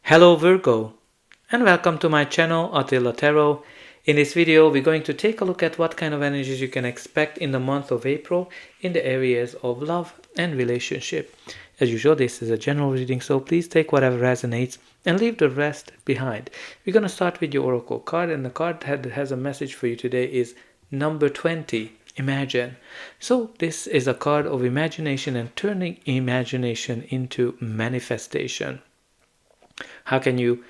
Hello Virgo, and welcome to my channel Attila Tarot. In this video we're going to take a look at what kind of energies you can expect in the month of April in the areas of love and relationship. As usual, this is a general reading, so please take whatever resonates and leave the rest behind. We're going to start with your oracle card, and the card that has a message for you today is number 20. Imagine. So this is a card of imagination and turning imagination into manifestation. How can you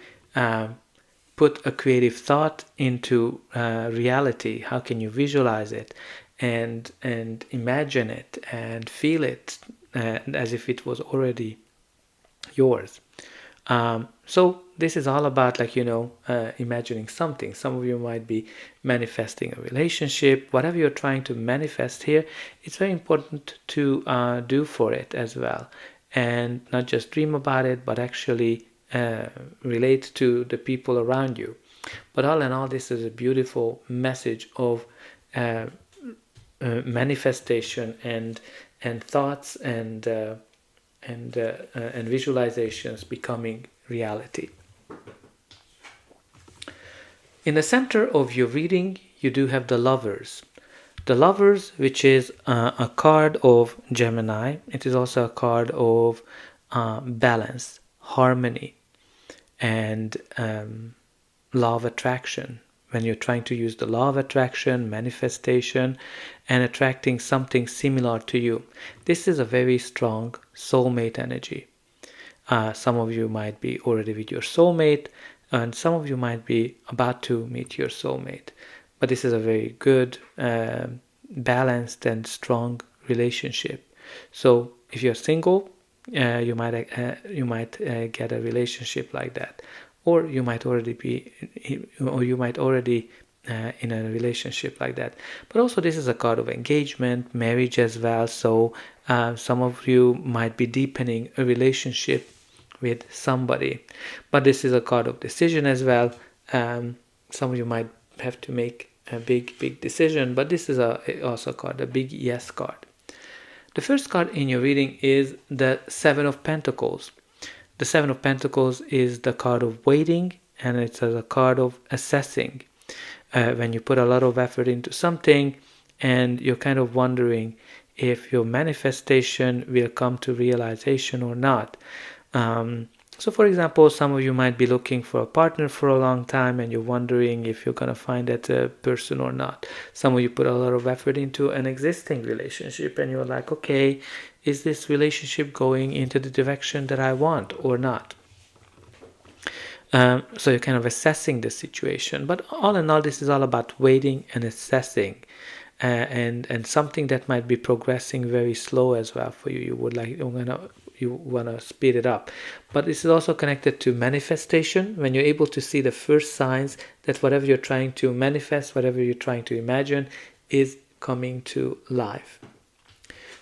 put a creative thought into reality? How can you visualize it and imagine it and feel it as if it was already yours? So this is all about, imagining something. Some of you might be manifesting a relationship. Whatever you're trying to manifest here, it's very important to do for it as well, and not just dream about it, but actually relate to the people around you. But all in all, this is a beautiful message of manifestation and thoughts and visualizations becoming reality. In the center of your reading, you do have the Lovers. The Lovers, which is a card of Gemini. It is also a card of balance, harmony, and law of attraction. When you're trying to use the law of attraction, manifestation, and attracting something similar to you, this is a very strong soulmate energy. Some of you might be already with your soulmate, and some of you might be about to meet your soulmate. But this is a very good, balanced, and strong relationship. So if you're single, you might get a relationship like that, or you might already be, or you might already in a relationship like that. But also, this is a card of engagement, marriage as well. So some of you might be deepening a relationship with somebody. But this is a card of decision as well. Some of you might have to make a big decision. But this is also a card, a big yes card. The first card in your reading is the Seven of Pentacles. The Seven of Pentacles is the card of waiting, and it's a card of assessing. When you put a lot of effort into something and you're kind of wondering if your manifestation will come to realization or not. So for example, some of you might be looking for a partner for a long time and you're wondering if you're going to find that person or not. Some of you put a lot of effort into an existing relationship and you're like, okay, is this relationship going into the direction that I want or not? So you're kind of assessing the situation. But all in all, this is all about waiting and assessing. And something that might be progressing very slow as well for you. You want to speed it up. But this is also connected to manifestation, when you're able to see the first signs that whatever you're trying to manifest, whatever you're trying to imagine, is coming to life.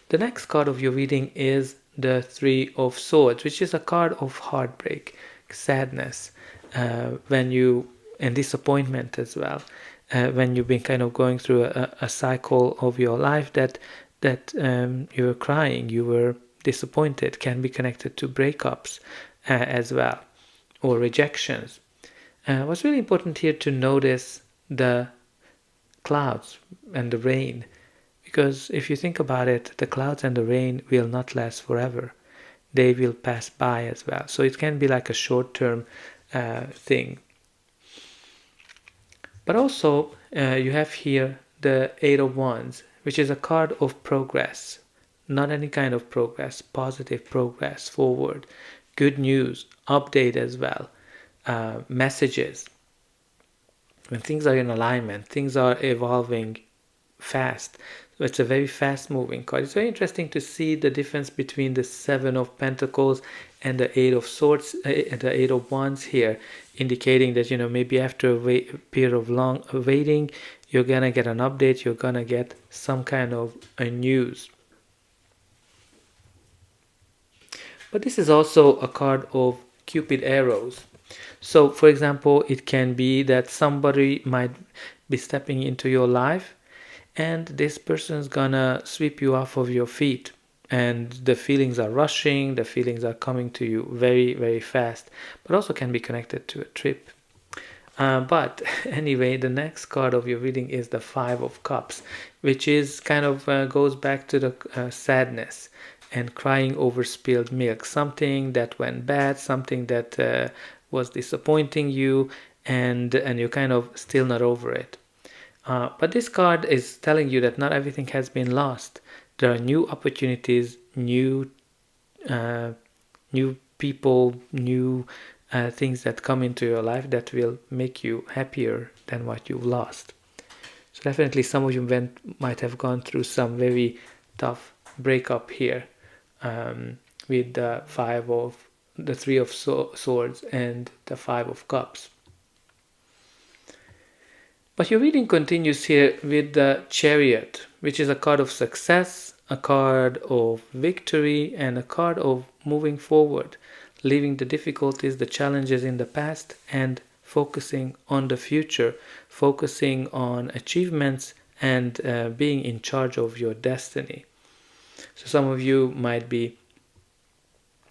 The next card of your reading is the Three of Swords, which is a card of heartbreak, sadness, and disappointment as well. When you've been kind of going through a cycle of your life that you were crying, you were disappointed, can be connected to breakups as well, or rejections. What's really important here to notice the clouds and the rain, because if you think about it, the clouds and the rain will not last forever. They will pass by as well. So it can be like a short-term thing. But also, you have here the Eight of Wands, which is a card of progress. Not any kind of progress, positive progress, forward, good news, update as well, messages. When things are in alignment, things are evolving fast. So it's a very fast-moving card. It's very interesting to see the difference between the Seven of Pentacles and the Eight of Swords, the Eight of Wands here, indicating that, maybe after a period of long waiting, you're gonna get an update, you're gonna get some kind of a news. But this is also a card of Cupid arrows. So, for example, it can be that somebody might be stepping into your life and this person's gonna sweep you off of your feet and the feelings are rushing, the feelings are coming to you very, very fast, but also can be connected to a trip. But anyway, the next card of your reading is the Five of Cups, which is kind of goes back to the sadness and crying over spilled milk, something that went bad, something that was disappointing you, and you're kind of still not over it. But this card is telling you that not everything has been lost. There are new opportunities, new people, new things that come into your life that will make you happier than what you've lost. So definitely some of you might have gone through some very tough breakup here with the Three of Swords and the Five of Cups. But your reading continues here with the Chariot, which is a card of success, a card of victory, and a card of moving forward, leaving the difficulties, the challenges in the past, and focusing on the future, focusing on achievements and being in charge of your destiny. So some of you might be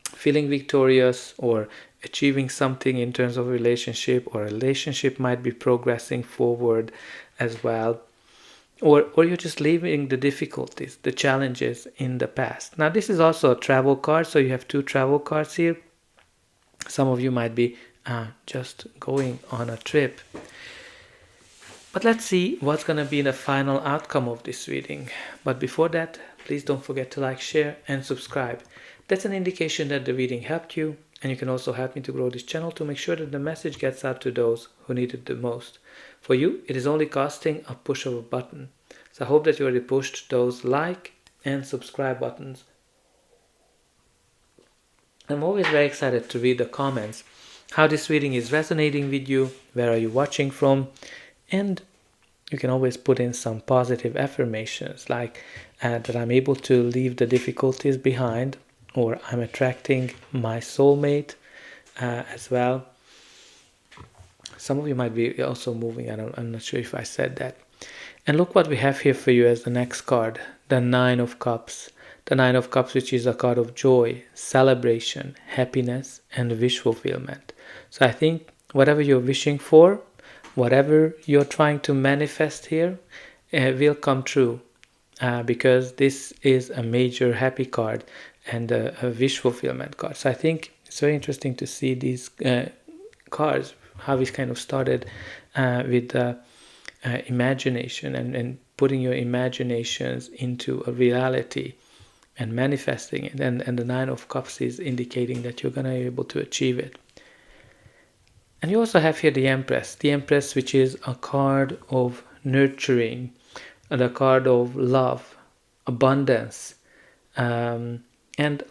feeling victorious or achieving something in terms of relationship, or a relationship might be progressing forward as well, or you're just leaving the difficulties, the challenges in the past. Now this is also a travel card, so you have two travel cards here. Some of you might be just going on a trip. But let's see what's going to be the final outcome of this reading. But before that, please don't forget to like, share, and subscribe. That's an indication that the reading helped you, and you can also help me to grow this channel to make sure that the message gets out to those who need it the most. For you, it is only costing a push of a button. So I hope that you already pushed those like and subscribe buttons. I'm always very excited to read the comments, how this reading is resonating with you, where are you watching from, and you can always put in some positive affirmations like that I'm able to leave the difficulties behind, or I'm attracting my soulmate as well. Some of you might be also moving, I'm not sure if I said that. And look what we have here for you as the next card, the Nine of Cups. The Nine of Cups, which is a card of joy, celebration, happiness, and wish fulfillment. So I think whatever you're wishing for, whatever you're trying to manifest here, will come true. Because this is a major happy card and a wish fulfillment card. So I think it's very interesting to see these cards, how it kind of started with imagination and putting your imaginations into a reality and manifesting it. And the Nine of Cups is indicating that you're going to be able to achieve it. And you also have here the Empress, which is a card of nurturing, and a card of love, abundance, and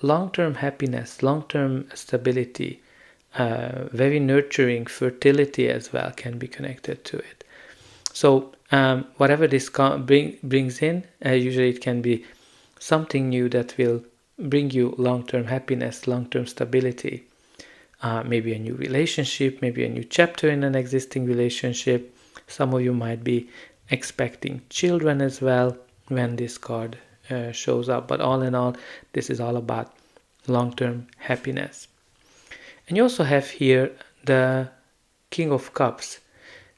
long-term happiness, long-term stability, very nurturing, fertility as well can be connected to it. So whatever this brings in, usually it can be something new that will bring you long-term happiness, long-term stability, maybe a new relationship, maybe a new chapter in an existing relationship. Some of you might be expecting children as well when this card shows up. But all in all, this is all about long-term happiness. And you also have here the King of Cups,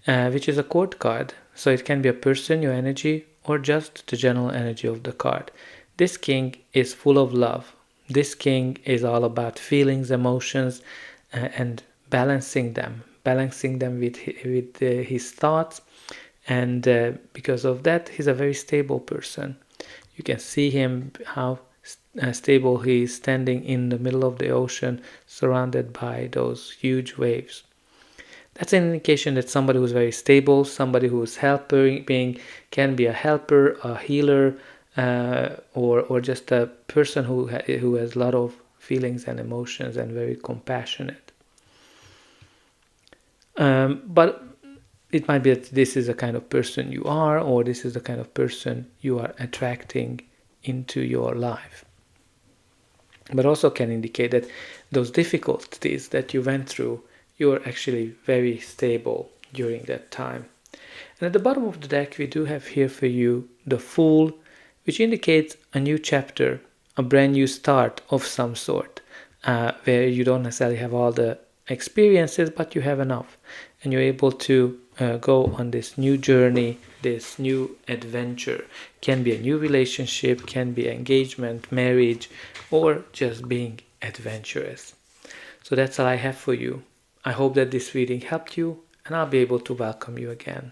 which is a court card. So it can be a person, your energy, or just the general energy of the card. This king is full of love. This king is all about feelings, emotions, and balancing them with his thoughts. And because of that, he's a very stable person. You can see him, how stable he is, standing in the middle of the ocean, surrounded by those huge waves. That's an indication that somebody who's very stable, somebody who's helping, can be a helper, a healer, or just a person who has a lot of feelings and emotions and very compassionate. But it might be that this is the kind of person you are, or this is the kind of person you are attracting into your life. But also can indicate that those difficulties that you went through, you are actually very stable during that time. And at the bottom of the deck, we do have here for you the Fool, which indicates a new chapter, a brand new start of some sort, where you don't necessarily have all the experiences, but you have enough, and you're able to go on this new journey, this new adventure. Can be a new relationship, can be engagement, marriage, or just being adventurous. So that's all I have for you. I hope that this reading helped you, and I'll be able to welcome you again.